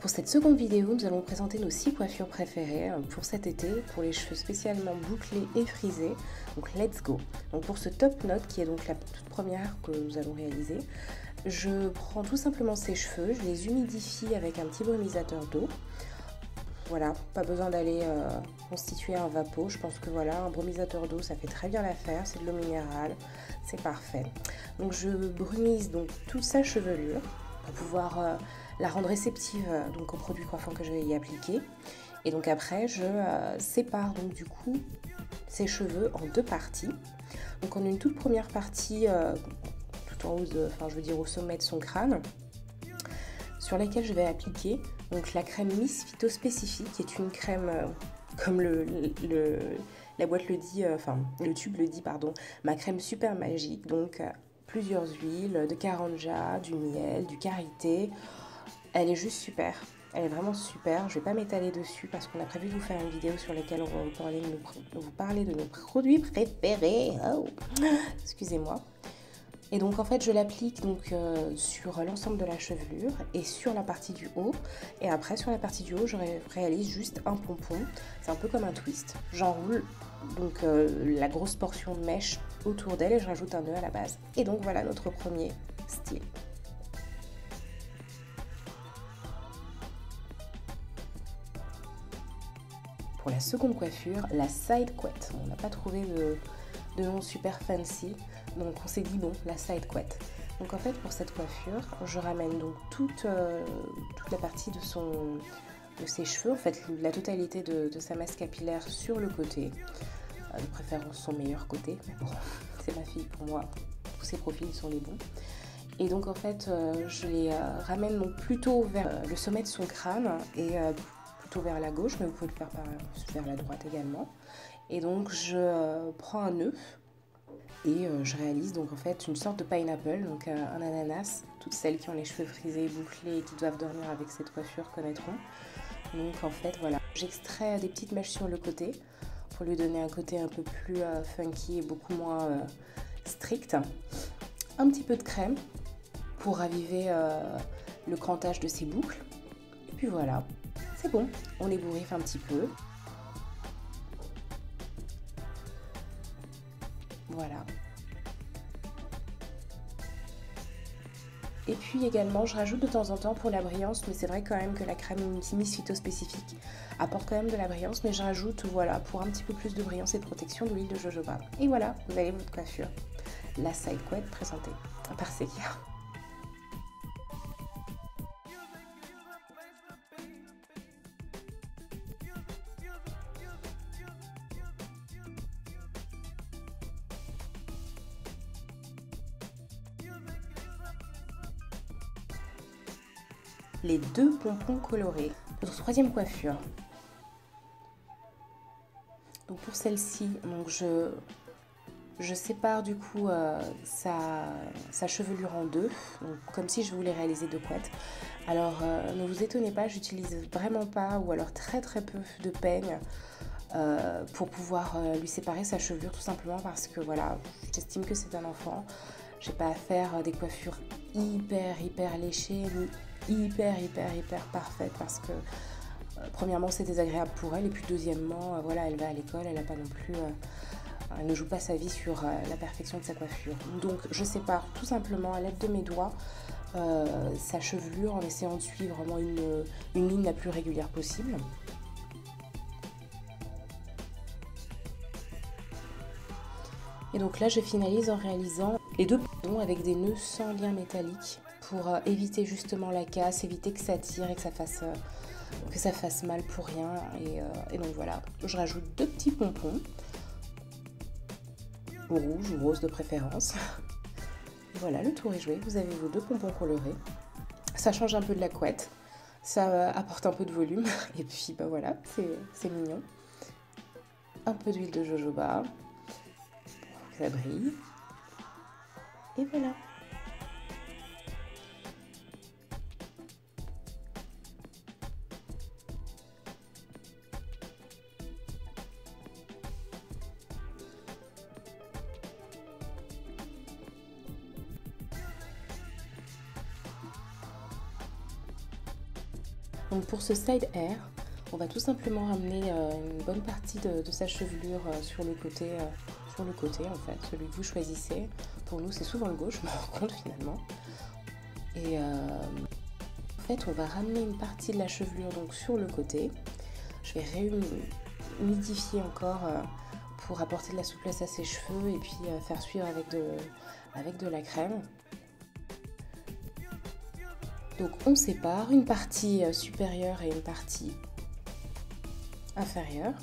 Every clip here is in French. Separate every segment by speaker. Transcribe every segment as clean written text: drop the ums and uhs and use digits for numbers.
Speaker 1: Pour cette seconde vidéo, nous allons présenter nos 6 coiffures préférées pour cet été, pour les cheveux spécialement bouclés et frisés. Donc let's go! Donc pour ce top note, qui est donc la toute première que nous allons réaliser, je prends tout simplement ces cheveux, je les humidifie avec un petit brumisateur d'eau. Voilà, pas besoin d'aller constituer un vapeau. Je pense que voilà, un brumisateur d'eau, ça fait très bien l'affaire. C'est de l'eau minérale, c'est parfait. Donc je brumise donc toute sa chevelure pour pouvoir la rendre réceptive donc au produit coiffant que je vais y appliquer. Et donc après, je sépare donc du coup ses cheveux en deux parties. Donc on a une toute première partie tout en haut, enfin je veux dire au sommet de son crâne, sur laquelle je vais appliquer donc la crème Miss Phyto Spécifique, qui est une crème comme la boîte le dit, enfin le tube le dit, pardon, ma crème super magique. Donc plusieurs huiles, de karanja, du miel, du karité. Elle est juste super, elle est vraiment super. Je vais pas m'étaler dessus parce qu'on a prévu de vous faire une vidéo sur laquelle on va vous parler de nos produits préférés. Oh. Excusez-moi. Et donc en fait je l'applique donc sur l'ensemble de la chevelure et sur la partie du haut. Et après sur la partie du haut je réalise juste un pompon. C'est un peu comme un twist. J'enroule donc la grosse portion de mèche autour d'elle et je rajoute un nœud à la base. Et donc voilà notre premier style. Pour la seconde coiffure, la side couette. On n'a pas trouvé de nom super fancy, donc on s'est dit bon, la side couette. Donc en fait pour cette coiffure, je ramène donc toute la partie de ses cheveux, en fait la totalité de sa masse capillaire sur le côté, de préférence son meilleur côté, mais bon, c'est ma fille pour moi, tous ses profils sont les bons. Et donc en fait je les ramène donc plutôt vers le sommet de son crâne et plutôt vers la gauche, mais vous pouvez le faire vers la droite également. Et donc je prends un nœud et je réalise donc en fait une sorte de pineapple, donc un ananas. Toutes celles qui ont les cheveux frisés, bouclés et qui doivent dormir avec cette coiffure connaîtront. Donc en fait voilà, j'extrais des petites mèches sur le côté pour lui donner un côté un peu plus funky et beaucoup moins strict. Un petit peu de crème pour raviver le crantage de ses boucles. Et puis voilà, c'est bon, on les bourrife un petit peu. Voilà. Et puis également, je rajoute de temps en temps pour la brillance, mais c'est vrai quand même que la crème Miss Phyto Spécifique apporte quand même de la brillance, mais je rajoute, voilà, pour un petit peu plus de brillance et de protection, de l'huile de jojoba. Et voilà, vous avez votre coiffure. La side couette présentée par Sekia. Les deux pompons colorés. Notre troisième coiffure. Donc pour celle-ci, donc je sépare du coup sa chevelure en deux, donc comme si je voulais réaliser deux couettes. Alors ne vous étonnez pas, j'utilise vraiment pas ou alors très peu de peigne pour pouvoir lui séparer sa chevelure, tout simplement parce que voilà, j'estime que c'est un enfant. J'ai pas à faire des coiffures hyper léchées ni hyper parfaites parce que premièrement c'est désagréable pour elle et puis deuxièmement voilà, elle va à l'école, elle a pas non plus elle ne joue pas sa vie sur la perfection de sa coiffure. Donc je sépare tout simplement à l'aide de mes doigts sa chevelure en essayant de suivre vraiment une ligne la plus régulière possible. Et donc là je finalise en réalisant les deux boutons avec des nœuds sans lien métallique pour éviter justement la casse, éviter que ça tire et que ça fasse mal pour rien. Et donc voilà, je rajoute deux petits pompons, rouge ou rose de préférence. Voilà, le tour est joué, vous avez vos deux pompons colorés. Ça change un peu de la couette, ça apporte un peu de volume et puis bah voilà, c'est mignon. Un peu d'huile de jojoba pour que ça brille. Et voilà. Donc pour ce side hair, on va tout simplement ramener une bonne partie de sa chevelure sur le côté en fait, celui que vous choisissez. Pour nous c'est souvent le gauche, je me rends compte finalement. Et en fait on va ramener une partie de la chevelure donc sur le côté. Je vais réhumidifier encore pour apporter de la souplesse à ses cheveux et puis faire suivre avec de la crème. Donc on sépare une partie supérieure et une partie inférieure.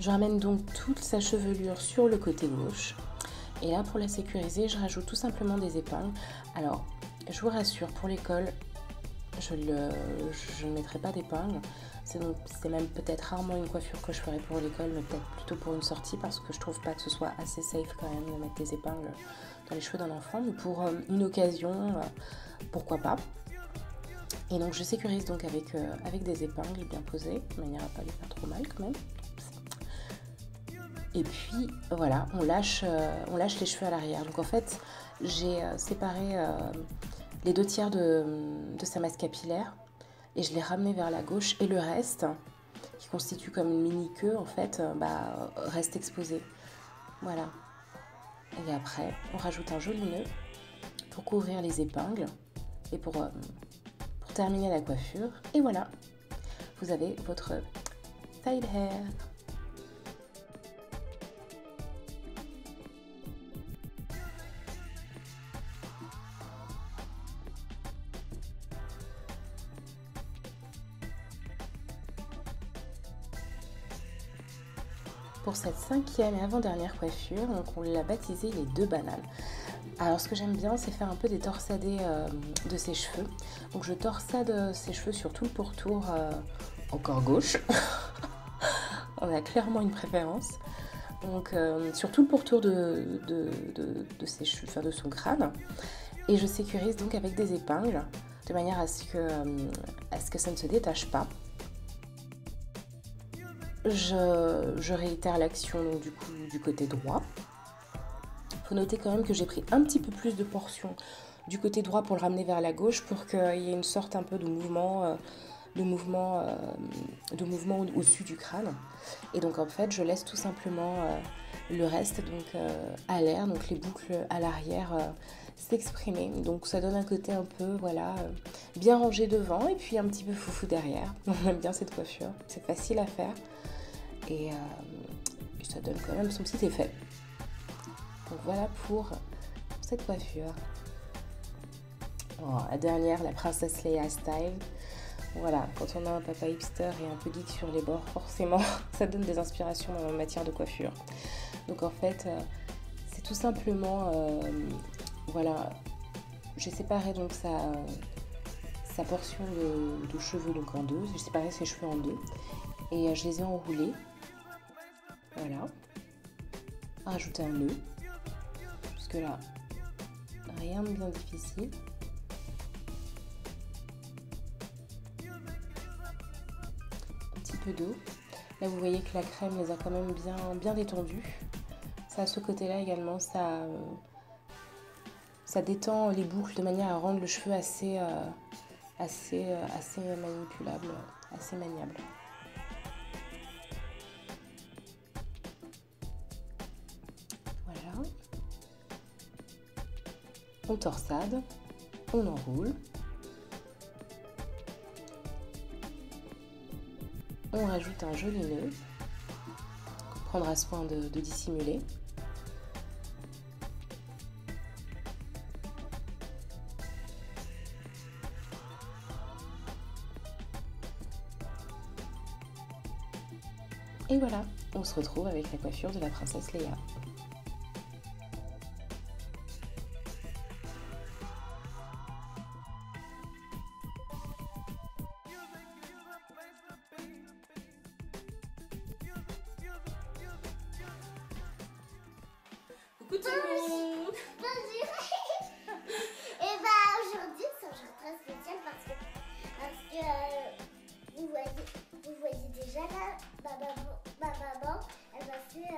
Speaker 1: Je ramène donc toute sa chevelure sur le côté gauche. Et là, pour la sécuriser, je rajoute tout simplement des épingles. Alors, je vous rassure, pour l'école, je ne mettrai pas d'épingles. C'est même peut-être rarement une coiffure que je ferai pour l'école, mais peut-être plutôt pour une sortie, parce que je trouve pas que ce soit assez safe quand même de mettre des épingles dans les cheveux d'un enfant. Mais pour une occasion, pourquoi pas. Et donc je sécurise donc avec des épingles bien posées, de manière à pas les faire trop mal quand même. Et puis voilà, on lâche les cheveux à l'arrière. Donc en fait, j'ai séparé les 2/3 de sa masse capillaire et je l'ai ramené vers la gauche. Et le reste, qui constitue comme une mini queue, en fait, reste exposé. Voilà. Et après, on rajoute un joli nœud pour couvrir les épingles et pour terminer la coiffure. Et voilà, vous avez votre side hair. Pour cette 5e et avant-dernière coiffure, donc on l'a baptisée les 2 bananes. Alors ce que j'aime bien, c'est faire un peu des torsadés de ses cheveux. Donc je torsade ses cheveux sur tout le pourtour, encore gauche. On a clairement une préférence. Donc sur tout le pourtour de ses cheveux, enfin de son crâne. Et je sécurise donc avec des épingles, de manière à ce que ça ne se détache pas. Je réitère l'action donc du côté droit. Il faut noter quand même que j'ai pris un petit peu plus de portion du côté droit pour le ramener vers la gauche pour qu'il y ait une sorte un peu de mouvement au-dessus du crâne. Et donc en fait je laisse tout simplement le reste donc à l'air, donc les boucles à l'arrière s'exprimer. Donc ça donne un côté un peu bien rangé devant et puis un petit peu foufou derrière. On aime bien cette coiffure, c'est facile à faire. Et ça donne quand même son petit effet. Donc voilà pour cette coiffure. Oh, la dernière, la princesse Leia style. Voilà, quand on a un papa hipster et un peu geek sur les bords, forcément, ça donne des inspirations en matière de coiffure. Donc en fait, c'est tout simplement, j'ai séparé donc sa portion de cheveux donc en deux. J'ai séparé ses cheveux en deux et je les ai enroulés. Voilà, rajouter un nœud, jusque là, rien de bien difficile. Un petit peu d'eau. Là vous voyez que la crème les a quand même bien détendues. Ça, à ce côté-là également, ça détend les boucles de manière à rendre le cheveu assez manipulable, assez maniable. On torsade, on enroule, on rajoute un joli nœud qu'on prendra soin de dissimuler. Et voilà, on se retrouve avec la coiffure de la princesse Léa.
Speaker 2: Coucou tout le monde.
Speaker 3: Bonjour. Et bah aujourd'hui c'est un jour très spécial parce que vous voyez déjà là ma maman elle m'a fait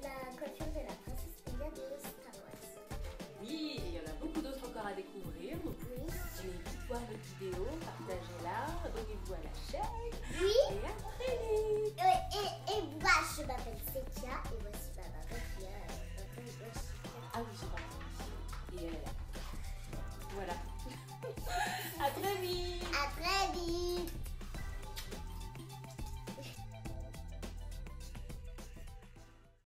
Speaker 3: la coiffure de la princesse Leia de Star Wars.
Speaker 2: Oui, et il y en a beaucoup d'autres encore à découvrir. Donc,
Speaker 3: Oui.
Speaker 2: allez vite voir notre vidéo, partagez-la, abonnez-vous à la chaîne.
Speaker 3: Oui.
Speaker 2: Et à très vite.
Speaker 3: Et moi je m'appelle Sekia et voici ma maman qui a
Speaker 2: Ah oui, j'ai pas